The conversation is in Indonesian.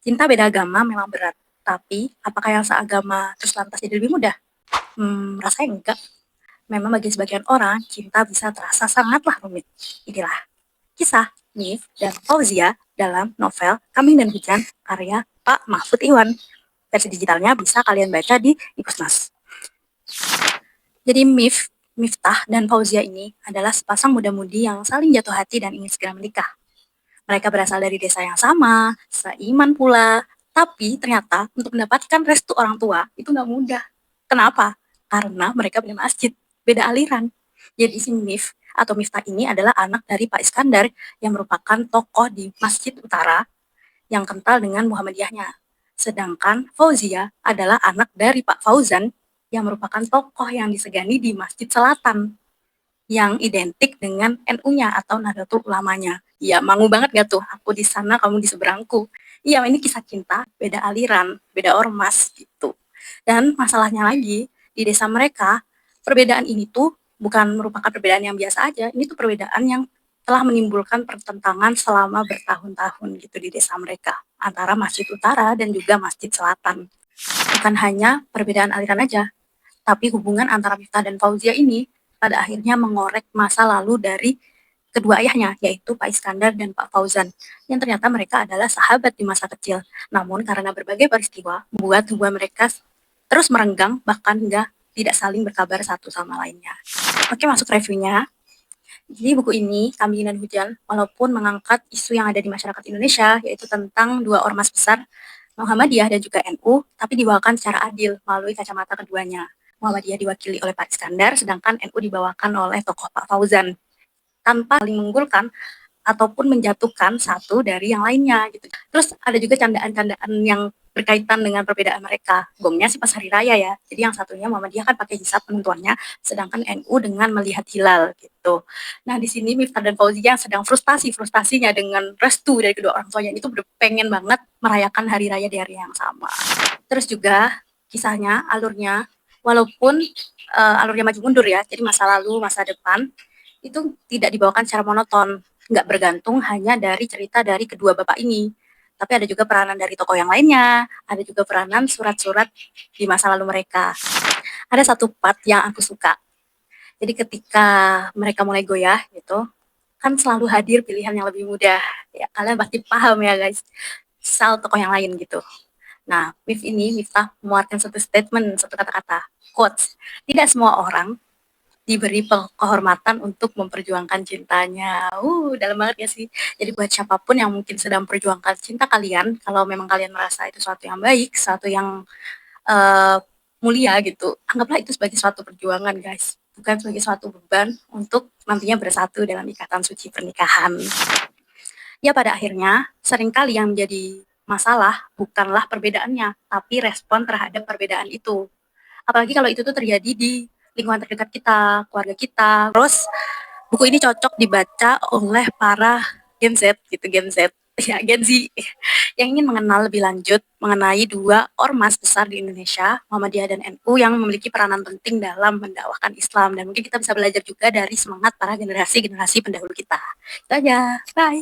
Cinta beda agama memang berat, tapi apakah yang seagama terus lantas jadi lebih mudah? Rasanya enggak. Memang bagi sebagian orang, cinta bisa terasa sangatlah rumit. Inilah kisah Nif dan Fauzia dalam novel Kambing dan Hujan karya Pak Mahfud Iwan. Versi digitalnya bisa kalian baca di Ikusnas. Jadi Miftah dan Fauzia ini adalah sepasang muda-mudi yang saling jatuh hati dan ingin segera menikah. Mereka berasal dari desa yang sama, seiman pula, tapi ternyata untuk mendapatkan restu orang tua itu nggak mudah. Kenapa? Karena mereka beda masjid, beda aliran. Jadi si Miftah ini adalah anak dari Pak Iskandar yang merupakan tokoh di Masjid Utara yang kental dengan Muhammadiyahnya. Sedangkan Fauzia adalah anak dari Pak Fauzan yang merupakan tokoh yang disegani di Masjid Selatan yang identik dengan NU-nya atau Nahdlatul Ulamanya. Iya, mangu banget gak tuh? Aku di sana, kamu di seberangku. Iya, ini kisah cinta, beda aliran, beda ormas gitu. Dan masalahnya lagi, di desa mereka, perbedaan ini tuh bukan merupakan perbedaan yang biasa aja. Ini tuh perbedaan yang telah menimbulkan pertentangan selama bertahun-tahun gitu di desa mereka antara Masjid Utara dan juga Masjid Selatan. Bukan hanya perbedaan aliran aja, tapi hubungan antara Miftah dan Fauzia ini pada akhirnya mengorek masa lalu dari kedua ayahnya, yaitu Pak Iskandar dan Pak Fauzan, yang ternyata mereka adalah sahabat di masa kecil. Namun karena berbagai peristiwa, membuat hubungan mereka terus merenggang, bahkan hingga tidak saling berkabar satu sama lainnya. Oke, masuk reviewnya. Jadi buku ini, Kambing dan Hujan, walaupun mengangkat isu yang ada di masyarakat Indonesia, yaitu tentang dua ormas besar, Muhammadiyah dan juga NU, tapi dibawakan secara adil melalui kacamata keduanya. Muhammadiyah diwakili oleh Pak Iskandar, sedangkan NU dibawakan oleh tokoh Pak Fauzan, tanpa saling mengunggulkan ataupun menjatuhkan satu dari yang lainnya gitu. Terus ada juga candaan-candaan yang berkaitan dengan perbedaan mereka. Gongnya sih pas hari raya ya. Jadi yang satunya Muhammadiyah kan pakai hisab penentuannya, sedangkan NU dengan melihat hilal gitu. Nah di sini Miftah dan Fauzia yang sedang frustasinya dengan restu dari kedua orang tuanya itu pengen banget merayakan hari raya di hari yang sama. Terus juga kisahnya, alurnya, walaupun alurnya maju mundur ya, jadi masa lalu, masa depan, itu tidak dibawakan secara monoton, nggak bergantung hanya dari cerita dari kedua bapak ini. Tapi ada juga peranan dari tokoh yang lainnya, ada juga peranan surat-surat di masa lalu mereka. Ada satu part yang aku suka. Jadi ketika mereka mulai goyah gitu, kan selalu hadir pilihan yang lebih mudah. Ya, kalian pasti paham ya guys, soal tokoh yang lain gitu. Nah, Miftah mengeluarkan satu statement, satu kata-kata, quotes. Tidak semua orang diberi kehormatan untuk memperjuangkan cintanya. Dalam banget ya sih. Jadi buat siapapun yang mungkin sedang memperjuangkan cinta kalian, kalau memang kalian merasa itu sesuatu yang baik, sesuatu yang uh, mulia gitu, anggaplah itu sebagai suatu perjuangan guys, bukan sebagai suatu beban untuk nantinya bersatu dalam ikatan suci pernikahan. Ya pada akhirnya, seringkali yang menjadi masalah bukanlah perbedaannya, tapi respon terhadap perbedaan itu. Apalagi kalau itu tuh terjadi di lingkungan terdekat kita, keluarga kita. Terus buku ini cocok dibaca oleh para Gen Z gitu, Gen Z. Ya, Gen Z yang ingin mengenal lebih lanjut mengenai dua ormas besar di Indonesia, Muhammadiyah dan NU yang memiliki peranan penting dalam mendakwahkan Islam dan mungkin kita bisa belajar juga dari semangat para generasi-generasi pendahulu kita. Itu aja. Bye.